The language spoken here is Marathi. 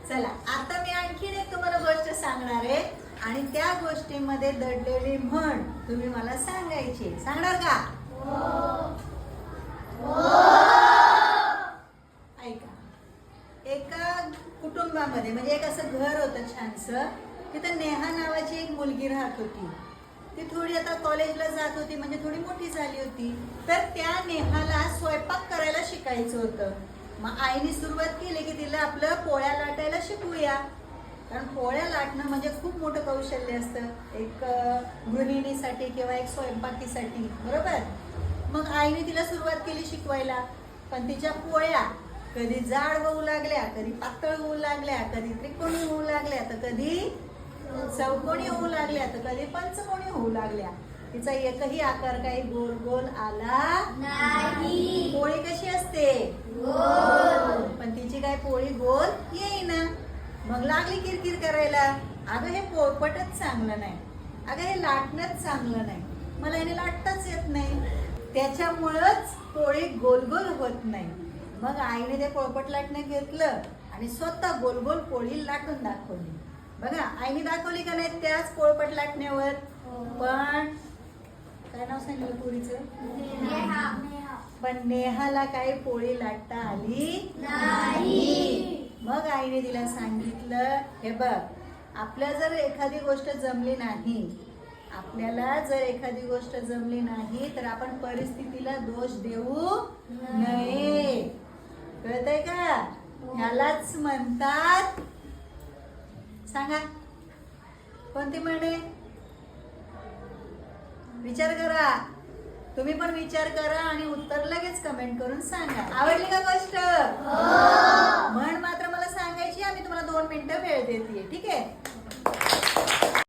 चला आता मी आणखीन एक तुम्हाला गोष्ट सांगणार आहे आणि त्या गोष्टीमध्ये दडलेली म्हण तुम्ही मला सांगायची. सांगणार का? ऐका. एका कुटुंबामध्ये म्हणजे एक असं घर होतं छानसं. तिथं नेहा नावाची एक मुलगी राहत होती. ती थोडी आता कॉलेजला जात होती म्हणजे थोडी मोठी झाली होती. तर त्या नेहाला स्वयंपाक करायला शिकायचं होतं. मग आईने सुरुवात केली की तिला आपलं पोळ्या लाटायला शिकूया. कारण पोळ्या लाटणं म्हणजे खूप मोठं कौशल्य असतं एक गृहिणीसाठी किंवा एक स्वयंपाकीसाठी, बरोबर. मग आईने तिला सुरुवात केली शिकवायला. पण तिच्या पोळ्या कधी जाड होऊ लागल्या, कधी पातळ होऊ लागल्या, कधी त्रिकोणी होऊ लागल्या, तर कधी चौकोनी होऊ लागल्या, तर कधी पंचकोनी होऊ लागल्या. तिचा एकही आकार काही गोल गोल आला नाही. पोळी कशी असते? गोल. पण तिची काय पोळी गोल येईना. मग लागली किरकिर करायला, अगं हे पोळपटच चांगलं नाही, अगं हे लाटणंच चांगलं नाही, मला याने लाटताच येत नाही. त्याच्यामुळंच पोळी गोल गोल होत नाही. मग आईने ते पोळपट लाटणं घेतलं आणि स्वतः गोल गोल पोळी लाटून दाखवली. बघा आईने दाखवली का नाही त्याच पोळपट लाटण्यावर. पण काय नाव सांगितलं पोळीचं? पण नेहाला काही पोळी लाटता आली नाही. मग आईने तिला सांगितलं, हे बघ, आपल्याला जर एखादी गोष्ट जमली नाही, आपल्याला जर एखादी गोष्ट जमली नाही तर आपण परिस्थितीला दोष देऊ नये. कळतंय का? ह्यालाच म्हणतात, सांगा कोणती म्हणे? विचार करा, तुम्ही पण विचार करा आणि उत्तर लगेच कमेंट करून सांगा. आवडली का गोष्ट? म्हण मात्र मला सांगायची. आम्ही तुम्हाला 2 मिनिटं वेळ देते, ठीक आहे?